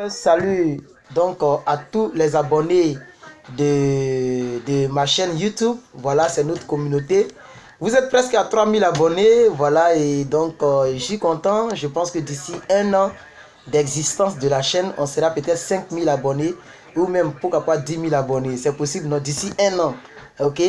Salut donc à tous les abonnés de ma chaîne YouTube. Voilà, c'est notre communauté. Vous êtes presque à 3000 abonnés. Voilà, et donc je suis content. Je pense que d'ici un an d'existence de la chaîne, on sera peut-être 5000 abonnés ou même pourquoi pas 10 000 abonnés. C'est possible, non? D'ici un an, ok?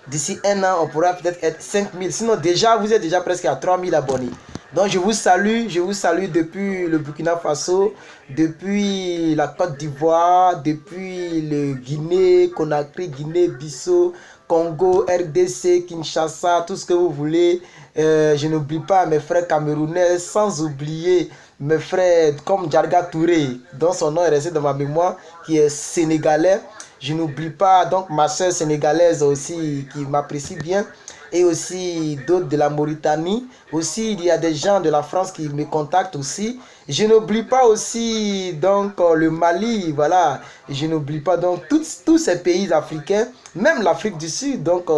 D'ici un an, on pourra peut-être être 5000. Sinon, déjà, vous êtes déjà presque à 3000 abonnés. Donc, je vous salue depuis le Burkina Faso, depuis la Côte d'Ivoire, depuis le Guinée, Conakry, Guinée-Bissau, Congo, RDC, Kinshasa, tout ce que vous voulez. Je n'oublie pas mes frères camerounais, sans oublier mes frères comme Djarga Touré, dont son nom est resté dans ma mémoire, qui est sénégalais. Je n'oublie pas donc ma soeur sénégalaise aussi qui m'apprécie bien, et aussi d'autres de la Mauritanie. Aussi, il y a des gens de la France qui me contactent aussi. Je n'oublie pas aussi donc le Mali, voilà. Je n'oublie pas donc tous ces pays africains, même l'Afrique du Sud, donc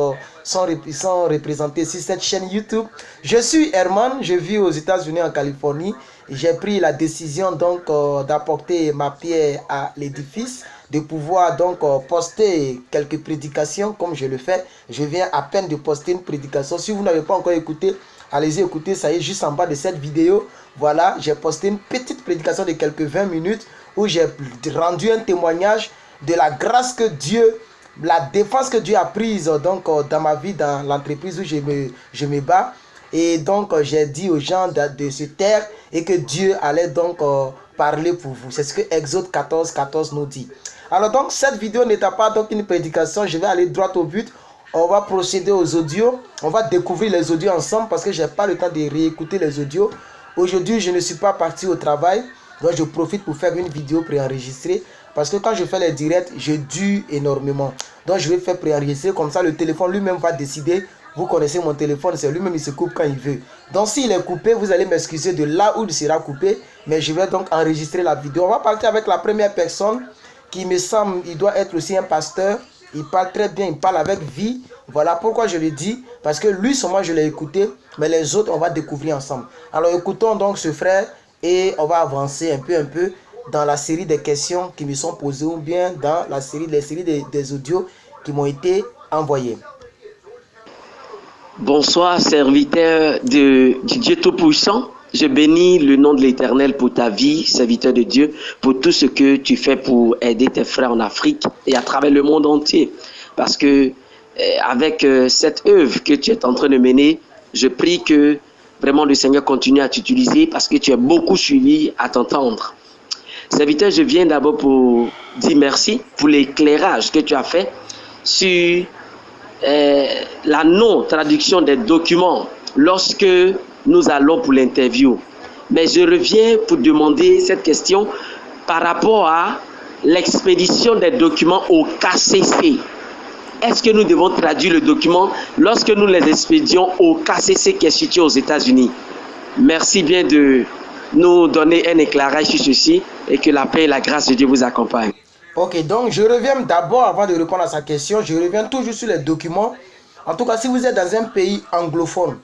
sont représentés sur cette chaîne YouTube. Je suis Herman, je vis aux États-Unis en Californie. J'ai pris la décision donc d'apporter ma pierre à l'édifice, de pouvoir donc poster quelques prédications comme je le fais. Je viens à peine de poster une prédication. Si vous n'avez pas encore écouté, allez-y écouter, ça y est, juste en bas de cette vidéo. Voilà, j'ai posté une petite prédication de quelques 20 minutes où j'ai rendu un témoignage de la grâce que Dieu, la défense que Dieu a prise donc dans ma vie, dans l'entreprise où je me bats. Et donc j'ai dit aux gens de se taire et que Dieu allait donc parler pour vous. C'est ce que Exode 14, 14 nous dit. Alors donc cette vidéo n'étant pas donc une prédication, je vais aller droit au but. On va procéder aux audios. On va découvrir les audios ensemble parce que je n'ai pas le temps de réécouter les audios. Aujourd'hui, je ne suis pas parti au travail. Donc je profite pour faire une vidéo préenregistrée. Parce que quand je fais les directs, je dure énormément. Donc je vais faire préenregistrer. Comme ça, le téléphone lui-même va décider. Vous connaissez mon téléphone, c'est lui-même, il se coupe quand il veut. Donc s'il est coupé, vous allez m'excuser de là où il sera coupé. Mais je vais donc enregistrer la vidéo. On va partir avec la première personne qui me semble, il doit être aussi un pasteur. Il parle très bien, il parle avec vie. Voilà pourquoi je le dis. Parce que lui, seulement, je l'ai écouté. Mais les autres, on va découvrir ensemble. Alors écoutons donc ce frère et on va avancer un peu dans la série des questions qui me sont posées ou bien dans la série des audios qui m'ont été envoyés. Bonsoir, serviteur du Dieu Tout-Puissant. Je bénis le nom de l'Éternel pour ta vie, serviteur de Dieu, pour tout ce que tu fais pour aider tes frères en Afrique et à travers le monde entier. Parce que avec cette œuvre que tu es en train de mener, je prie que vraiment le Seigneur continue à t'utiliser parce que tu es beaucoup suivi à t'entendre. Serviteur, je viens d'abord pour dire merci pour l'éclairage que tu as fait sur la non-traduction des documents lorsque nous allons pour l'interview. Mais je reviens pour demander cette question par rapport à l'expédition des documents au KCC. Est-ce que nous devons traduire le document lorsque nous les expédions au KCC qui est situé aux États-Unis? Merci bien de nous donner un éclairage sur ceci et que la paix et la grâce de Dieu vous accompagnent. Ok, donc je reviens d'abord, avant de répondre à sa question, je reviens toujours sur les documents. En tout cas, si vous êtes dans un pays anglophone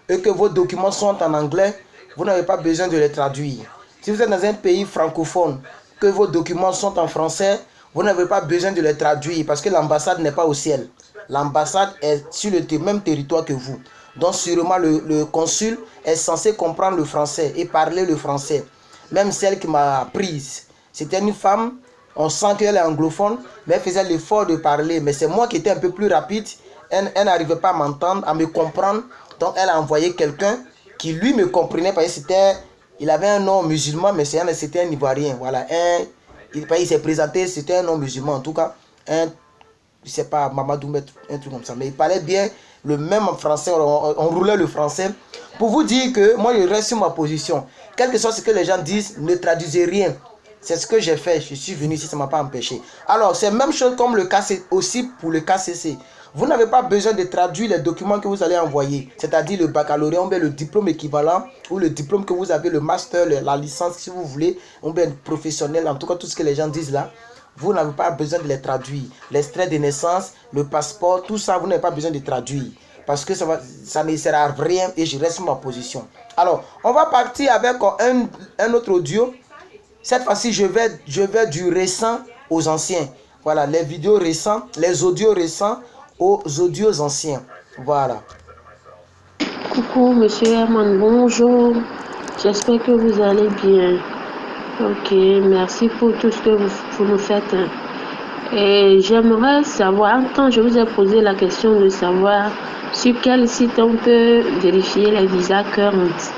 et que vos documents sont en anglais, vous n'avez pas besoin de les traduire. Si vous êtes dans un pays francophone, que vos documents sont en français, vous n'avez pas besoin de les traduire parce que l'ambassade n'est pas au ciel. L'ambassade est sur le même territoire que vous. Donc sûrement le consul est censé comprendre le français et parler le français. Même celle qui m'a prise, c'était une femme. On sent qu'elle est anglophone, mais elle faisait l'effort de parler. Mais c'est moi qui étais un peu plus rapide. Elle n'arrivait pas à m'entendre, à me comprendre. Donc elle a envoyé quelqu'un qui lui me comprenait parce que il avait un nom musulman, mais c'était un Ivoirien. Voilà, il s'est présenté, c'était un nom musulman. En tout cas, je ne sais pas, Mamadou, un truc comme ça. Mais il parlait bien le même français, on roulait le français. Pour vous dire que moi, je reste sur ma position. Quel que soit ce que les gens disent, ne traduisez rien. C'est ce que j'ai fait. Je suis venu ici, ça ne m'a pas empêché. Alors, c'est la même chose comme le KCC, aussi pour le KCC. Vous n'avez pas besoin de traduire les documents que vous allez envoyer. C'est-à-dire le baccalauréat, ou bien le diplôme équivalent, ou le diplôme que vous avez, le master, la licence, si vous voulez, ou bien professionnel, en tout cas, tout ce que les gens disent là. Vous n'avez pas besoin de les traduire. L'extrait de naissance, le passeport, tout ça, vous n'avez pas besoin de traduire. Parce que ça ne sert à rien et je reste sur ma position. Alors, on va partir avec un autre audio. Cette fois-ci, je vais du récent aux anciens. Voilà, les vidéos récentes, les audios récents aux audios anciens. Voilà. Coucou, monsieur Herman, bonjour. J'espère que vous allez bien. Ok, merci pour tout ce que vous nous faites. Et j'aimerais savoir, quand je vous ai posé la question de savoir sur quel site on peut vérifier les visas current.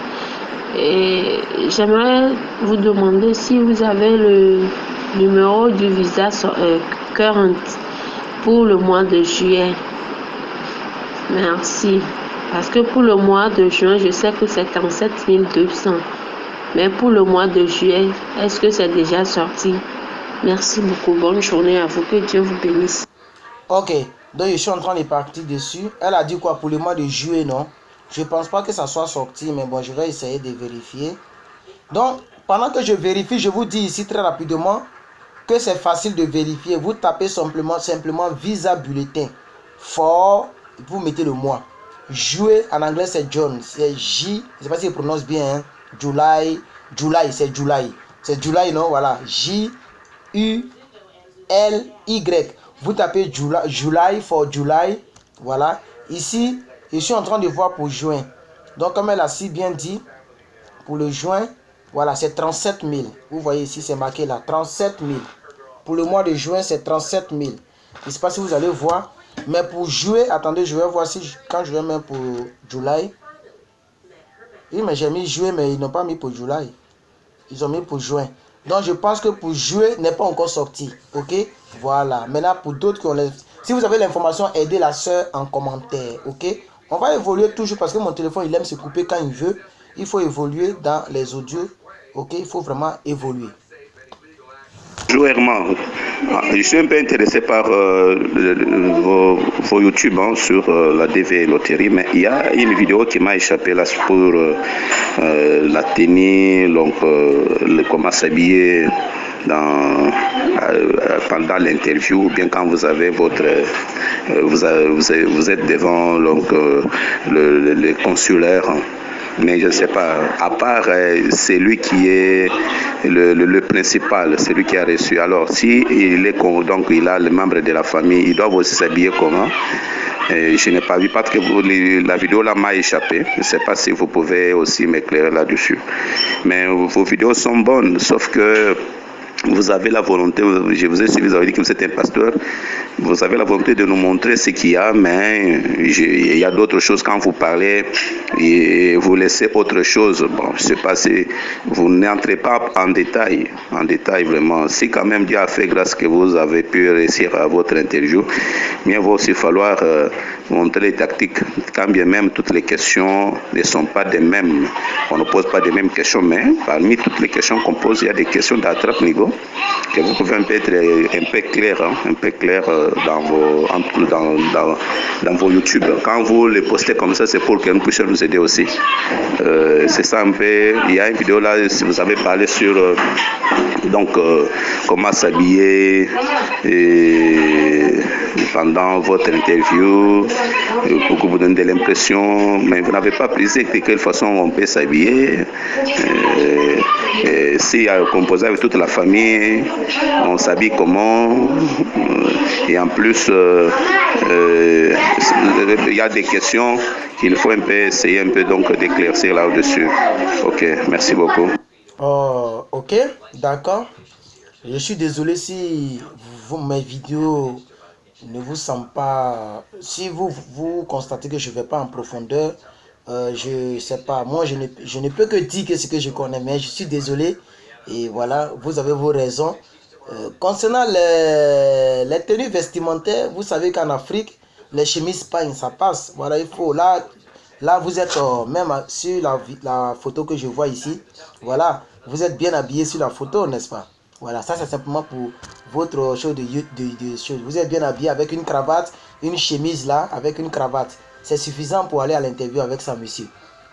Et j'aimerais vous demander si vous avez le numéro du visa current pour le mois de juillet. Merci. Parce que pour le mois de juin, je sais que c'est 37 200. Mais pour le mois de juillet, est-ce que c'est déjà sorti? Merci beaucoup. Bonne journée à vous. Que Dieu vous bénisse. Ok. Donc, je suis en train de partir dessus. Elle a dit quoi pour le mois de juillet, non? Je ne pense pas que ça soit sorti, mais bon, je vais essayer de vérifier. Donc, pendant que je vérifie, je vous dis ici très rapidement que c'est facile de vérifier. Vous tapez simplement Visa Bulletin. Fort, vous mettez le mois. Juillet, en anglais, c'est John. C'est J, je ne sais pas si je prononce bien. Hein. July, c'est July. C'est July, non? Voilà. J-U-L-Y. Vous tapez July for July. Voilà. Ici, je suis en train de voir pour juin. Donc, comme elle a si bien dit, pour le juin, voilà, c'est 37 000. Vous voyez ici, c'est marqué là, 37 000. Pour le mois de juin, c'est 37 000. Je ne sais pas si vous allez voir. Mais pour juillet, attendez, je vais voir si quand je vais mettre pour July. Oui, mais j'ai mis juillet, mais ils n'ont pas mis pour July. Ils ont mis pour juin. Donc, je pense que pour juillet n'est pas encore sorti. Ok? Voilà. Maintenant, pour d'autres qui ont les... Si vous avez l'information, aidez la soeur en commentaire. Ok? On va évoluer toujours parce que mon téléphone, il aime se couper quand il veut. Il faut évoluer dans les audios. Ok? Il faut vraiment évoluer. Bonjour Herman, je suis un peu intéressé par vos YouTube sur la DV Loterie, mais il y a une vidéo qui m'a échappé là pour la tenue, donc comment s'habiller pendant l'interview, ou bien quand vous avez votre vous êtes devant donc, le consulaire. Mais je ne sais pas, à part c'est lui qui est le principal, c'est lui qui a reçu. Alors, si il est donc il a les membres de la famille, ils doivent aussi s'habiller comment? Je n'ai pas vu parce que la vidéo là m'a échappé. Je ne sais pas si vous pouvez aussi m'éclairer là-dessus. Mais vos vidéos sont bonnes, sauf que vous avez la volonté, je vous ai suivi, vous avez dit que vous êtes un pasteur, vous avez la volonté de nous montrer ce qu'il y a, mais il y a d'autres choses quand vous parlez et vous laissez autre chose. Bon, je ne sais pas si vous n'entrez pas en détail vraiment. Si quand même Dieu a fait grâce que vous avez pu réussir à votre interview, mais il va aussi falloir montrer les tactiques, quand bien même toutes les questions ne sont pas des mêmes. On ne pose pas les mêmes questions, mais parmi toutes les questions qu'on pose, il y a des questions d'attrape-niveau que vous pouvez être un peu clair dans vos YouTube. Quand vous les postez comme ça, c'est pour que nous puissions nous aider aussi. C'est ça un peu. Il y a une vidéo là, si vous avez parlé sur comment s'habiller pendant votre interview, pour que vous donniez de l'impression, mais vous n'avez pas précisé de quelle façon on peut s'habiller. Si composé avec toute la famille, on s'habille comment, et en plus il y a des questions qu'il faut un peu essayer donc d'éclaircir là-dessus. Ok, merci beaucoup. Oh, ok, d'accord. Je suis désolé si mes vidéos ne vous semblent pas... Si vous constatez que je ne vais pas en profondeur, je ne sais pas. Moi, je ne peux que dire que ce que je connais, mais je suis désolé. Et voilà, vous avez vos raisons. Concernant les tenues vestimentaires, vous savez qu'en Afrique, les chemises pagnes, ça passe. Voilà, il faut... Là vous êtes même sur la photo que je vois ici. Voilà, vous êtes bien habillé sur la photo, n'est-ce pas? Voilà, ça c'est simplement pour votre show de choses. Vous êtes bien habillé avec une cravate, une chemise là, avec une cravate. C'est suffisant pour aller à l'interview avec ça, monsieur.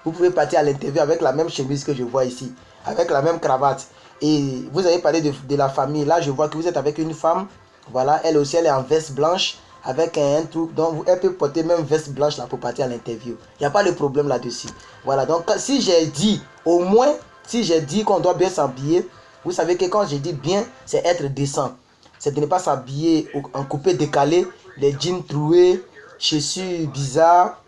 Vous pouvez partir à l'interview avec la même chemise que je vois ici, avec la même cravate. Et vous avez parlé de la famille. Là, je vois que vous êtes avec une femme. Voilà, elle aussi, elle est en veste blanche, avec un truc. Donc, elle peut porter même veste blanche là pour partir à l'interview. Il n'y a pas de problème là-dessus. Voilà, donc si j'ai dit, au moins, si j'ai dit qu'on doit bien s'habiller, Vous savez que quand je dis bien, c'est être décent. C'est de ne pas s'habiller en coupé décalé, les jeans troués, chaussures bizarres,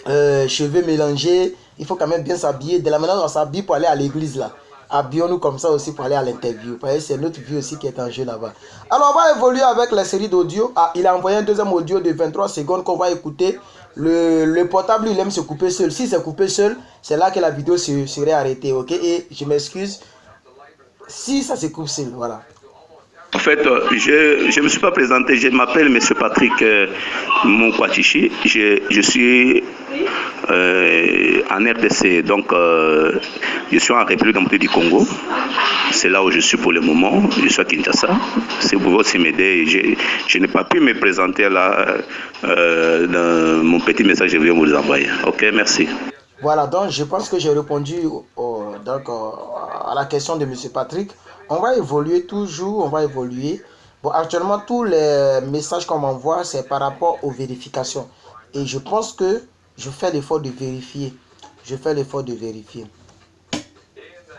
cheveux mélangés. Il faut quand même bien s'habiller. De la manière dont on s'habille pour aller à l'église là. Habillons-nous comme ça aussi pour aller à l'interview. Vous voyez, c'est notre vie aussi qui est en jeu là-bas. Alors, on va évoluer avec la série d'audio. Ah, il a envoyé un deuxième audio de 23 secondes qu'on va écouter. Le portable, il aime se couper seul. Si c'est coupé seul, c'est là que la vidéo serait arrêtée. Ok? Et je m'excuse si ça se coupe seul. Voilà. En fait, je ne me suis pas présenté. Je m'appelle M. Patrick Moukwatichi. Je suis en RDC, donc je suis en République démocratique du Congo. C'est là où je suis pour le moment. Je suis à Kinshasa. Si vous pouvez aussi m'aider. Je n'ai pas pu me présenter là dans mon petit message que je viens vous envoyer. Ok, merci. Voilà, donc je pense que j'ai répondu à la question de M. Patrick. On va évoluer toujours, on va évoluer. Bon, actuellement, tous les messages qu'on m'envoie, c'est par rapport aux vérifications. Et je pense que je fais l'effort de vérifier. Je fais l'effort de vérifier.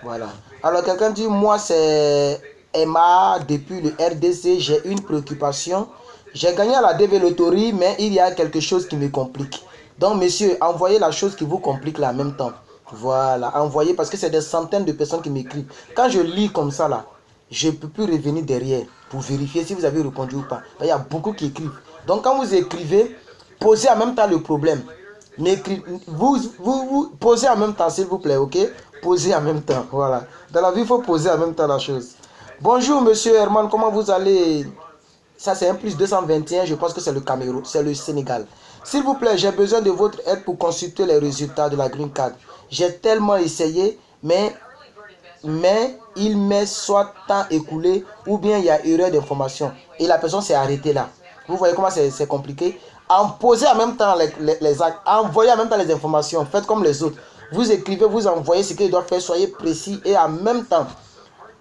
Voilà. Alors, quelqu'un dit, moi, c'est Emma depuis le RDC. J'ai une préoccupation. J'ai gagné à la DV Loterie, mais il y a quelque chose qui me complique. Donc, monsieur, envoyez la chose qui vous complique là en même temps. Voilà, envoyez parce que c'est des centaines de personnes qui m'écrivent. Quand je lis comme ça là, je ne peux plus revenir derrière pour vérifier si vous avez répondu ou pas. Il y a beaucoup qui écrivent. Donc quand vous écrivez, posez en même temps le problème. Vous posez en même temps s'il vous plaît, ok? Posez en même temps, voilà. Dans la vie, il faut poser en même temps la chose. Bonjour monsieur Herman, comment vous allez? Ça c'est un plus 221, je pense que c'est le Cameroun, c'est le Sénégal. S'il vous plaît, j'ai besoin de votre aide pour consulter les résultats de la Green Card. J'ai tellement essayé, mais il m'est soit temps écoulé ou bien il y a erreur d'information. Et la personne s'est arrêtée là. Vous voyez comment c'est compliqué? Posez en même temps les actes, envoyez en même temps les informations, faites comme les autres. Vous écrivez, vous envoyez ce qu'il doit faire, soyez précis et en même temps.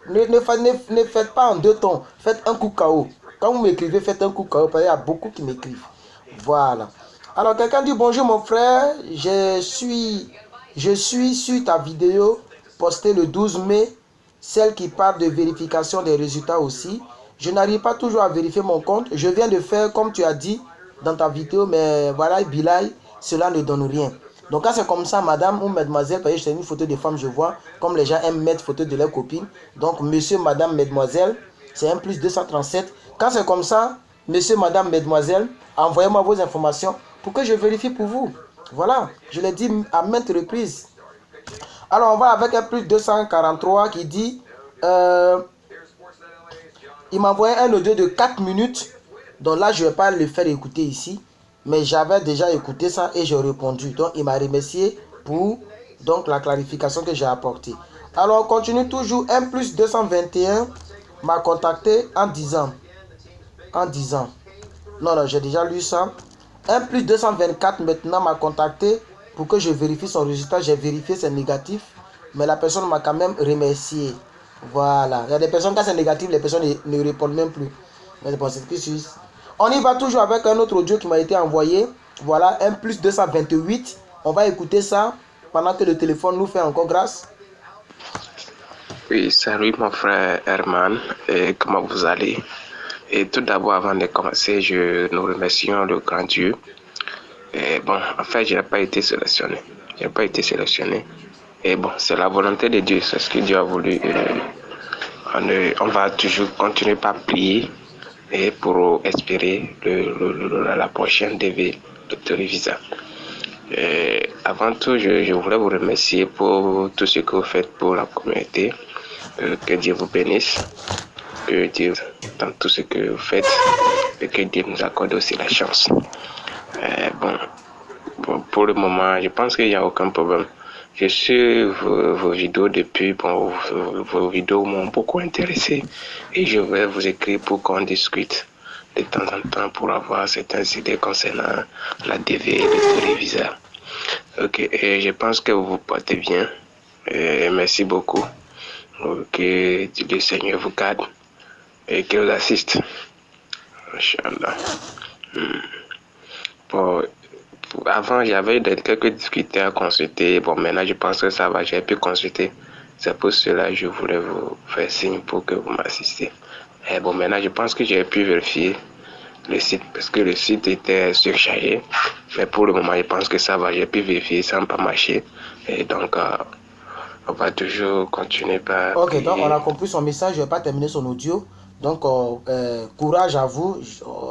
Ne faites pas en deux tons, faites un coup KO. Quand vous m'écrivez, faites un coup KO, parce qu'il y a beaucoup qui m'écrivent. Voilà. Alors quelqu'un dit bonjour mon frère, je suis sur ta vidéo postée le 12 mai, celle qui parle de vérification des résultats aussi. Je n'arrive pas toujours à vérifier mon compte. Je viens de faire comme tu as dit dans ta vidéo, mais voilà, Bilal, cela ne donne rien. Donc quand c'est comme ça, madame ou mademoiselle, parce que c'est une photo de femme, je vois, comme les gens aiment mettre photo de leurs copines. Donc monsieur, madame, mademoiselle, c'est un plus 237. Quand c'est comme ça, monsieur, madame, mademoiselle, envoyez-moi vos informations pour que je vérifie pour vous. Voilà, je l'ai dit à maintes reprises. Alors on va avec un plus 243 qui dit, il m'a envoyé un audio de 4 minutes. Donc là, je ne vais pas le faire écouter ici. Mais j'avais déjà écouté ça et j'ai répondu. Donc il m'a remercié pour la clarification que j'ai apportée. Alors on continue toujours. Un plus 221 m'a contacté en disant. Non, j'ai déjà lu ça. Un plus 224 maintenant m'a contacté pour que je vérifie son résultat. J'ai vérifié, c'est négatif. Mais la personne m'a quand même remercié. Voilà. Il y a des personnes, quand c'est négatif, les personnes ne répondent même plus. Mais bon, c'est plus. On y va toujours avec un autre audio qui m'a été envoyé. Voilà, un plus 228. On va écouter ça pendant que le téléphone nous fait encore grâce. Oui, salut mon frère Herman. Et comment vous allez? Et tout d'abord, avant de commencer, nous remercions le grand Dieu. Et bon, en fait, je n'ai pas été sélectionné. Et bon, c'est la volonté de Dieu, c'est ce que Dieu a voulu. On va toujours continuer par prier et pour espérer la prochaine DV de Visa. Avant tout, je voulais vous remercier pour tout ce que vous faites pour la communauté. Que Dieu vous bénisse. Que Dieu dans tout ce que vous faites et que Dieu nous accorde aussi la chance. Bon, pour le moment, je pense qu'il n'y a aucun problème. Je suis vos vidéos depuis, vos vidéos m'ont beaucoup intéressé et je vais vous écrire pour qu'on discute de temps en temps pour avoir certaines idées concernant la DV et le téléviseur. Ok, et je pense que vous vous portez bien. Et merci beaucoup. Que le Seigneur vous garde et qu'il vous assiste. Inch'Allah. Bon, avant, j'avais quelques difficultés à consulter. Bon, maintenant, je pense que ça va. J'ai pu consulter. C'est pour cela que je voulais vous faire signe pour que vous m'assistiez. Et bon, maintenant, je pense que j'ai pu vérifier le site parce que le site était surchargé. Mais pour le moment, je pense que ça va. J'ai pu vérifier sans pas marcher. Et donc, on va toujours continuer par... Ok, prier. donc on a compris son message. Je ne vais pas terminer son audio. Donc, courage à vous.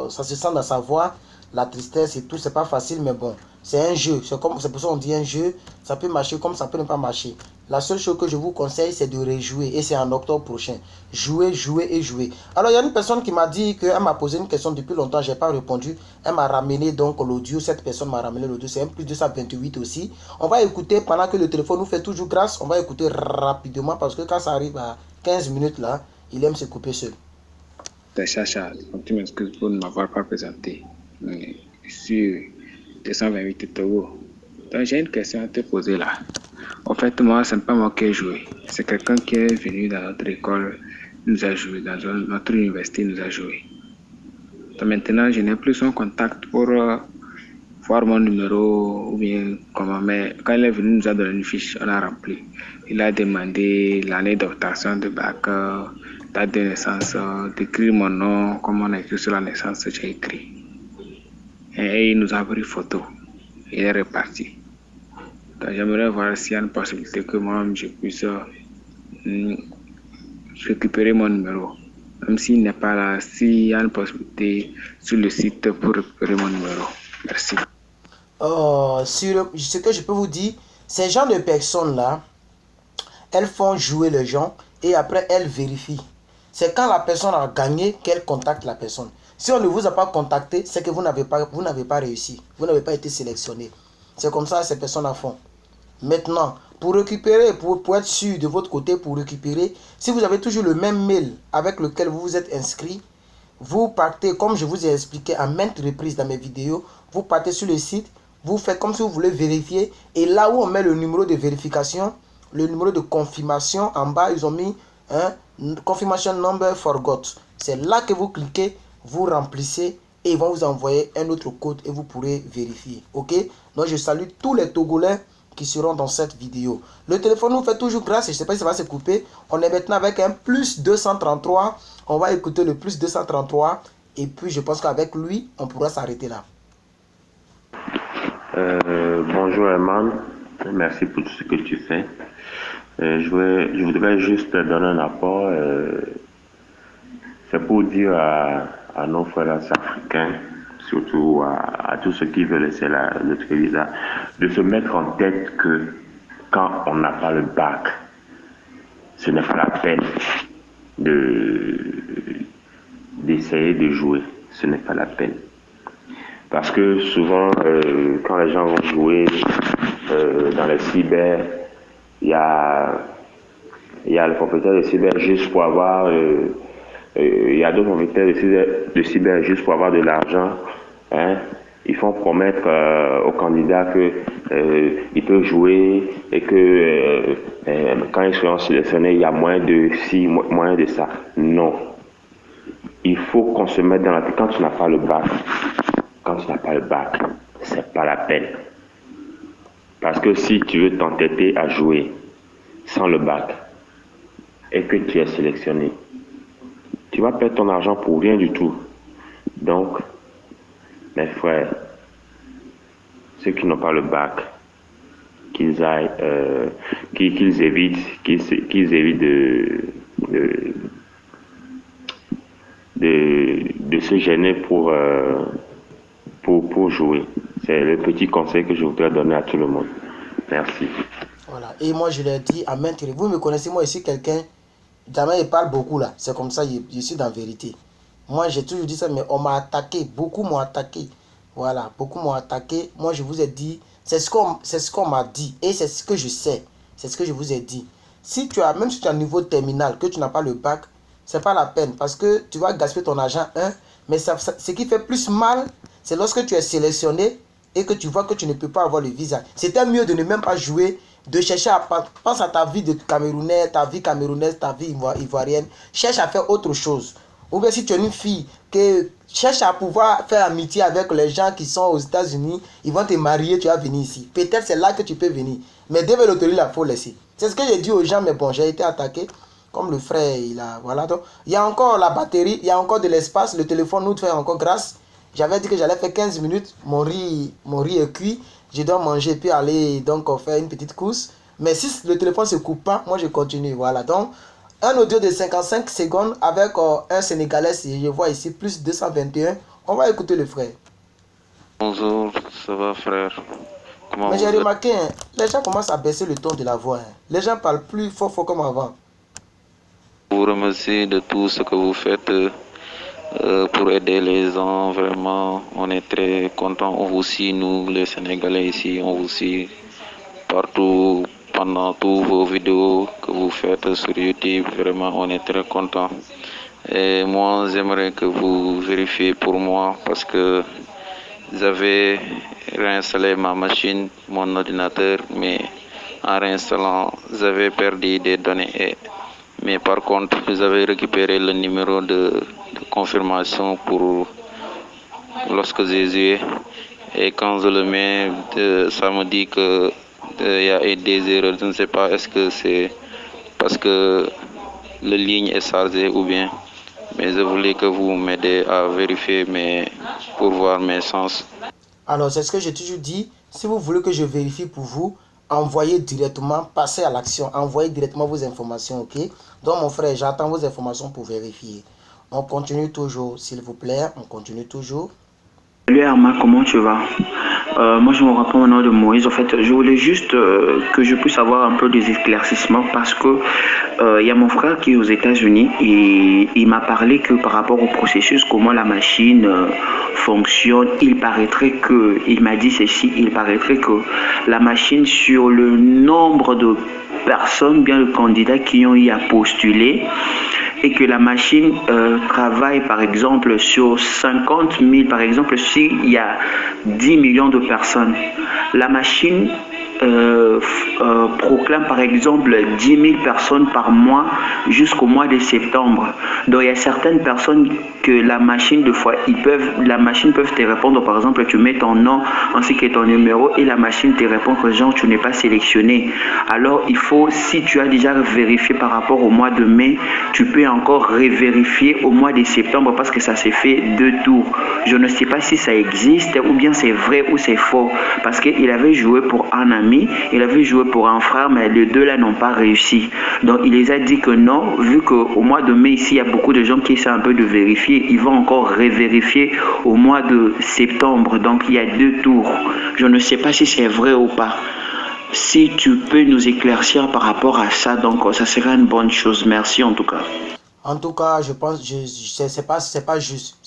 Ça se sent dans sa voix. La tristesse et tout, c'est pas facile, mais bon, c'est un jeu. C'est pour ça qu'on dit un jeu. Ça peut marcher comme ça peut ne pas marcher. La seule chose que je vous conseille, c'est de rejouer. Et c'est en octobre prochain. Jouer, jouer et jouer. Alors, il y a une personne qui m'a dit qu'elle m'a posé une question depuis longtemps. Je n'ai pas répondu. Elle m'a ramené donc l'audio. Cette personne m'a ramené l'audio. C'est un plus 228 aussi. On va écouter pendant que le téléphone nous fait toujours grâce. On va écouter rapidement parce que quand ça arrive à 15 minutes là, il aime se couper seul. Chacha, tu m'excuses pour ne m'avoir pas présenté. Sur 228 Togo. Donc j'ai une question à te poser là. En fait, moi, ce n'est pas moi qui ai joué. C'est quelqu'un qui est venu dans notre école, nous a joué, dans notre université, nous a joué. Donc maintenant, je n'ai plus son contact pour voir mon numéro ou bien comment. Mais quand il est venu, nous a donné une fiche, on a rempli. Il a demandé l'année d'obtention de bac, date de naissance, d'écrire mon nom, comme on a écrit sur la naissance, j'ai écrit. Et il nous a pris photo. Il est reparti. Donc j'aimerais voir s'il y a une possibilité que moi-même je puisse récupérer mon numéro. Même s'il n'est pas là, s'il y a une possibilité sur le site pour récupérer mon numéro. Merci. Sur ce que je peux vous dire, ces gens de personnes-là, elles font jouer les gens et après elles vérifient. C'est quand la personne a gagné qu'elle contacte la personne. Si on ne vous a pas contacté, c'est que vous n'avez pas réussi. Vous n'avez pas été sélectionné. C'est comme ça que ces personnes la font. Maintenant, pour récupérer, pour être sûr de votre côté, pour récupérer, si vous avez toujours le même mail avec lequel vous vous êtes inscrit, vous partez, comme je vous ai expliqué à maintes reprises dans mes vidéos, vous partez sur le site, vous faites comme si vous voulez vérifier, et là où on met le numéro de vérification, le numéro de confirmation, en bas, ils ont mis confirmation number forgot. C'est là que vous cliquez, vous remplissez et ils vont vous envoyer un autre code et vous pourrez vérifier. Ok? Donc je salue tous les Togolais qui seront dans cette vidéo. Le téléphone nous fait toujours grâce. Je ne sais pas si ça va se couper. On est maintenant avec un plus 233. On va écouter le plus 233 et puis je pense qu'avec lui, on pourra s'arrêter là. Bonjour Herman, merci pour tout ce que tu fais. Je voudrais juste donner un apport. C'est pour dire à nos frères africains, surtout à tous ceux qui veulent laisser le visa, de se mettre en tête que quand on n'a pas le bac, ce n'est pas la peine d'essayer de jouer. Ce n'est pas la peine. Parce que souvent, quand les gens vont jouer dans les cyber, il y a le propriétaire de cyber juste pour avoir... il y a d'autres propriétaires de cyber juste pour avoir de l'argent. Hein. Ils font promettre aux candidats qu'ils peuvent jouer et que quand ils seront sélectionnés, il y a moins de ci, moins de ça. Non. Il faut qu'on se mette dans la tête. Quand tu n'as pas le bac, c'est pas la peine. Parce que si tu veux t'entêter à jouer sans le bac et que tu es sélectionné, tu vas perdre ton argent pour rien du tout. Donc, mes frères, ceux qui n'ont pas le bac, qu'ils aillent, qu'ils évitent de se gêner pour jouer. C'est le petit conseil que je voudrais donner à tout le monde. Merci. Voilà. Et moi, je l'ai dit à maintes reprises. Vous me connaissez, moi, ici, quelqu'un, jamais il parle beaucoup là. C'est comme ça, je suis dans la vérité. Moi, j'ai toujours dit ça, mais on m'a attaqué. Beaucoup m'ont attaqué. Voilà, beaucoup m'ont attaqué. Moi, je vous ai dit, c'est ce qu'on m'a dit. Et c'est ce que je sais. C'est ce que je vous ai dit. Même si tu as un niveau terminal, que tu n'as pas le bac, c'est pas la peine. Parce que tu vas gaspiller ton argent, mais ce qui fait plus mal, c'est lorsque tu es sélectionné et que tu vois que tu ne peux pas avoir le visa. C'était mieux de ne même pas jouer, de chercher à... Pense à ta vie de Camerounais, ta vie camerounaise, ta vie ivoirienne. Cherche à faire autre chose. Ou bien si tu es une fille, cherche à pouvoir faire amitié avec les gens qui sont aux États-Unis, ils vont te marier, tu vas venir ici. Peut-être c'est là que tu peux venir. Mais dès l'autorité, il faut laisser. C'est ce que j'ai dit aux gens, mais bon, j'ai été attaqué. Comme le frère, il a... Voilà, donc, il y a encore la batterie, il y a encore de l'espace. Le téléphone nous fait encore grâce. J'avais dit que j'allais faire 15 minutes. Mon riz est cuit. Je dois manger puis aller donc faire une petite course. Mais si le téléphone ne se coupe pas, moi je continue. Voilà, donc un audio de 55 secondes avec un Sénégalais, je vois ici, plus 221. On va écouter le frère. Bonjour, ça va frère? Comment Mais j'ai vous êtes? remarqué, hein, les gens commencent à baisser le ton de la voix. Hein. Les gens parlent plus fort comme avant. Je vous remercie de tout ce que vous faites pour aider les gens. Vraiment, on est très contents. On vous suit, nous les Sénégalais ici, on vous suit partout pendant toutes vos vidéos que vous faites sur YouTube. Vraiment, on est très contents. Et moi, j'aimerais que vous vérifiez pour moi parce que j'avais réinstallé ma machine, mon ordinateur, mais en réinstallant, j'avais perdu des données. Mais par contre, vous avez récupéré le numéro de confirmation pour lorsque j'ai joué. Et quand je le mets, ça me dit que il y a des erreurs. Je ne sais pas, est-ce que c'est parce que la ligne est chargée ou bien. Mais je voulais que vous m'aidiez à vérifier pour voir mes sens. Alors, c'est ce que j'ai toujours dit. Si vous voulez que je vérifie pour vous, envoyez directement, passez à l'action, envoyez directement vos informations, ok? Donc, mon frère, j'attends vos informations pour vérifier. On continue toujours, s'il vous plaît, on continue toujours. Salut Arma, comment tu vas? Moi je me rappelle au nom de Moïse. En fait, je voulais juste que je puisse avoir un peu des éclaircissements parce que il y a mon frère qui est aux États-Unis et il m'a parlé que par rapport au processus, comment la machine fonctionne, il m'a dit ceci, il paraîtrait que la machine sur le nombre de personnes, bien de candidats qui ont eu à postuler, et que la machine travaille par exemple sur 50 000, par exemple s'il y a 10 millions de personnes, la machine proclame par exemple 10 000 personnes par mois jusqu'au mois de septembre. Donc il y a certaines personnes que la machine peut te répondre, par exemple tu mets ton nom ainsi que ton numéro et la machine te répond que genre tu n'es pas sélectionné. Alors il faut, si tu as déjà vérifié par rapport au mois de mai, tu peux encore revérifier au mois de septembre parce que ça s'est fait 2 tours. Je ne sais pas si ça existe ou bien c'est vrai ou c'est faux parce qu'il avait joué pour un ami, il avait joué pour un frère, mais les deux là n'ont pas réussi. Donc il les a dit que non, vu qu'au mois de mai ici il y a beaucoup de gens qui essaient un peu de vérifier, ils vont encore revérifier au mois de septembre. Donc il y a 2 tours. Je ne sais pas si c'est vrai ou pas. Si tu peux nous éclaircir par rapport à ça, donc ça serait une bonne chose. Merci en tout cas. En tout cas, je pense, c'est pas juste,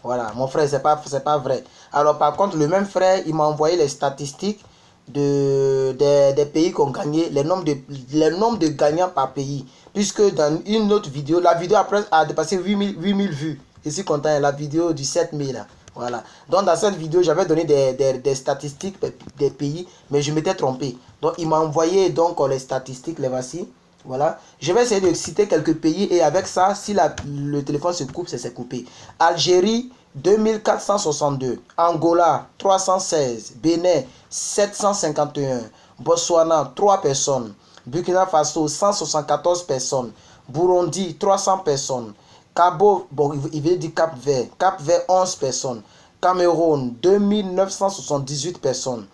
Voilà, mon frère, c'est pas vrai. Alors par contre, le même frère, il m'a envoyé les statistiques des pays qui ont gagné, les nombres de gagnants par pays. Puisque dans une autre vidéo, la vidéo après a dépassé 8000 vues. Je suis content, la vidéo du 7000. Voilà. Donc dans cette vidéo, j'avais donné des statistiques des pays, mais je m'étais trompé. Donc il m'a envoyé donc les statistiques, les voici. Voilà. Je vais essayer de citer quelques pays et avec ça, si le téléphone se coupe, c'est coupé. Algérie, 2462. Angola, 316. Bénin, 751. Botswana, 3 personnes. Burkina Faso, 174 personnes. Burundi, 300 personnes. Cabo, bon, il veut dire Cap-Vert. Cap-Vert, 11 personnes. Cameroun, 2978 personnes.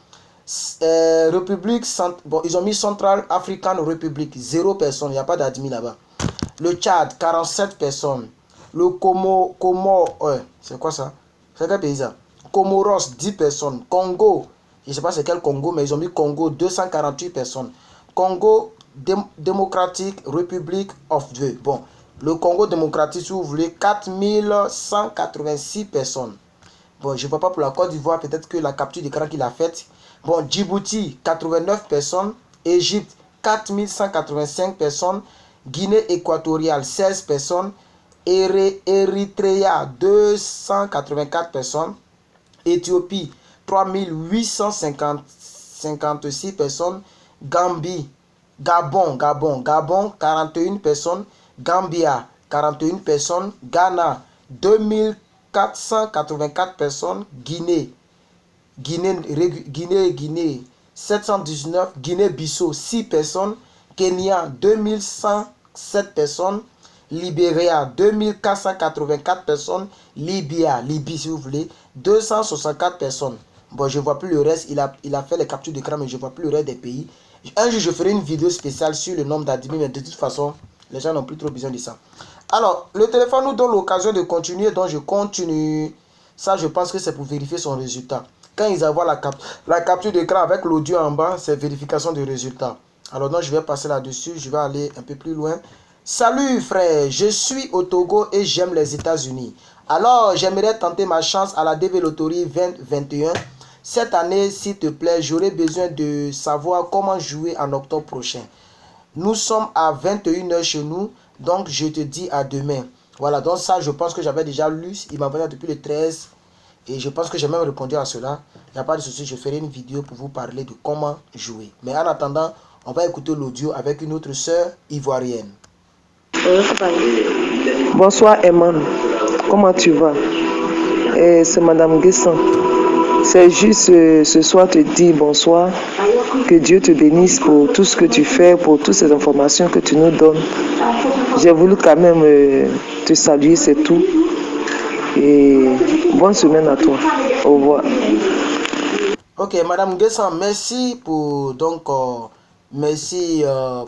République, bon, ils ont mis Central African Republic, 0 personnes, il n'y a pas d'admis là-bas. Le Tchad, 47 personnes. Le c'est quoi ça? C'est quel pays ça? Comoros, 10 personnes. Congo, je ne sais pas c'est quel Congo, mais ils ont mis Congo, 248 personnes. Congo démocratique, Republic of the. Bon, le Congo démocratique, si vous voulez, 4186 personnes. Bon, je ne vois pas pour la Côte d'Ivoire, peut-être que la capture d'écran qu'il a faite. Bon, Djibouti, 89 personnes. Égypte, 4185 personnes. Guinée équatoriale, 16 personnes. Eritrea, 284 personnes. Éthiopie, 3856 personnes. Gabon, 41 personnes. Gambia, 41 personnes. Ghana, 2484 personnes. Guinée, 719, Guinée-Bissau 6 personnes, Kenya 2107 personnes, Libéria 2484 personnes, Libye si vous voulez, 264 personnes. Bon, je ne vois plus le reste, il a fait les captures d'écran, mais je ne vois plus le reste des pays. Un jour, je ferai une vidéo spéciale sur le nombre d'admis, mais de toute façon, les gens n'ont plus trop besoin de ça. Alors, le téléphone nous donne l'occasion de continuer, donc je continue. Ça, je pense que c'est pour vérifier son résultat. Quand ils envoient la capture d'écran avec l'audio en bas, c'est vérification du résultat. Alors, donc, je vais passer là-dessus, je vais aller un peu plus loin. Salut frère, je suis au Togo et j'aime les États-Unis. Alors, j'aimerais tenter ma chance à la DV Loterie 2021. Cette année, s'il te plaît, j'aurais besoin de savoir comment jouer en octobre prochain. Nous sommes à 21h chez nous, donc je te dis à demain. Voilà, donc ça, je pense que j'avais déjà lu. Il m'a envoyé depuis le 13 et je pense que j'ai même répondu à cela. Il n'y a pas de souci, je ferai une vidéo pour vous parler de comment jouer. Mais en attendant, on va écouter l'audio avec une autre sœur ivoirienne. Bonsoir Eman, comment tu vas? C'est Madame Guesson. C'est juste ce soir te dire bonsoir, que Dieu te bénisse pour tout ce que tu fais, pour toutes ces informations que tu nous donnes. J'ai voulu quand même te saluer, c'est tout. Et bonne semaine à toi. Au revoir. Ok, Madame Guesson, merci pour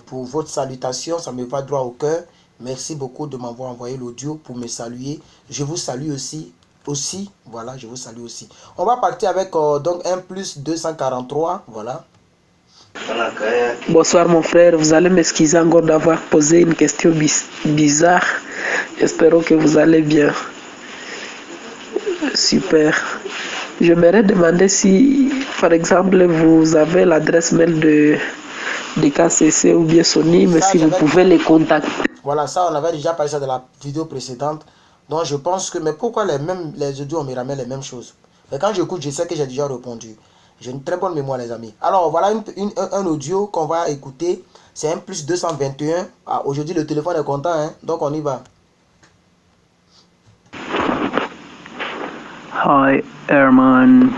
pour votre salutation, ça me va droit au cœur. Merci beaucoup de m'avoir envoyé l'audio pour me saluer. Je vous salue aussi. Voilà, je vous salue aussi. On va partir avec donc 1 + 243, voilà. Bonsoir mon frère, vous allez m'excuser encore d'avoir posé une question bizarre. J'espère que vous allez bien. Super. J'aimerais demander si, par exemple, vous avez l'adresse mail de KCC ou bien Sony, mais si vous pouvez les contacter. Voilà, ça on avait déjà parlé ça dans la vidéo précédente. Donc je pense que, mais pourquoi les audios on me ramène les mêmes choses? Mais quand j'écoute, je sais que j'ai déjà répondu. J'ai une très bonne mémoire les amis. Alors voilà un audio qu'on va écouter. C'est 1 + 221. Ah, aujourd'hui le téléphone est content, hein? Donc on y va. Hi Herman,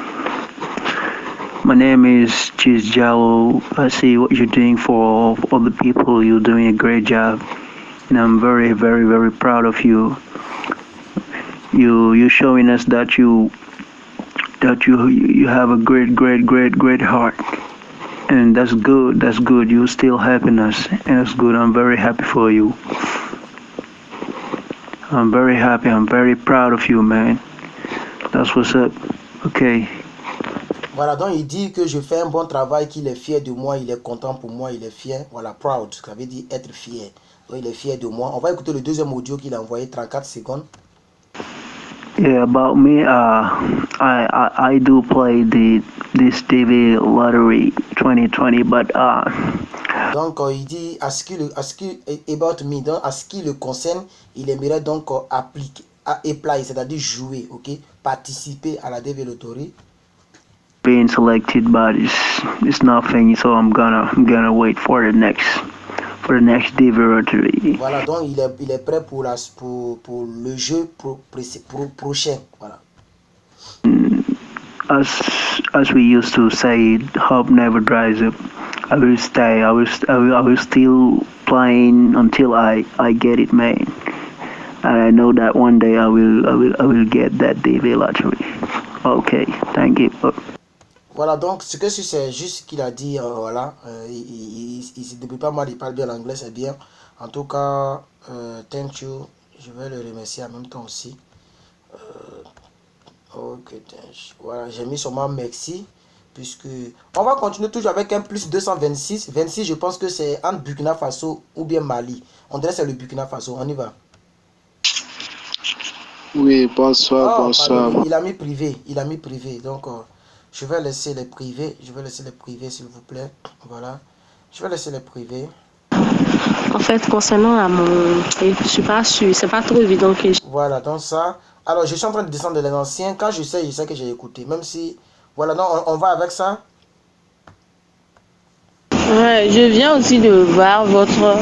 my name is Chiz Jallo. I see what you're doing for other people. You're doing a great job, and I'm very, very, very proud of you. You're showing us that you have a great heart, and that's good. That's good. You're still helping us, and that's good. I'm very happy for you. I'm very happy. I'm very proud of you, man. That's what's up. Okay. Voilà, donc il dit que je fais un bon travail, qu'il est fier de moi, il est content pour moi, il est fier. Voilà, proud, ça veut dire être fier. Donc il est fier de moi. On va écouter le deuxième audio qu'il a envoyé, 34 secondes. Yeah, about me, I do play this TV Lottery 2020, but donc il dit à ce qui le concerne, il aimerait donc apply, c'est-à-dire jouer, ok, participer à la DV Lottery. Being selected, but it's nothing, so I'm gonna wait for the next DV Lottery. Voilà, donc il est prêt pour le jeu prochain, voilà. As we used to say, hope never dries up. I will stay. I will still playing until I get it, man. And I know that one day I will get that DV Lottery. Okay, thank you. Voilà, donc ce que c'est juste qu'il a dit, voilà, il se débrouille pas mal, il parle bien l'anglais, c'est bien. En tout cas, thank you, je vais le remercier en même temps aussi. Ok, voilà, j'ai mis seulement merci, puisque on va continuer toujours avec 1 + 226. 26, je pense que c'est entre Burkina Faso ou bien Mali. On dirait que c'est le Burkina Faso, on y va. Oui, bonsoir, bonsoir. Pardon, il a mis privé, donc je vais laisser les privés, s'il vous plaît, voilà, je vais laisser les privés. En fait, concernant je suis pas sûre, c'est pas trop évident que... Voilà, donc ça, alors je suis en train de descendre les anciens, quand je sais que j'ai écouté, même si, voilà, donc on va avec ça. Ouais, je viens aussi de voir votre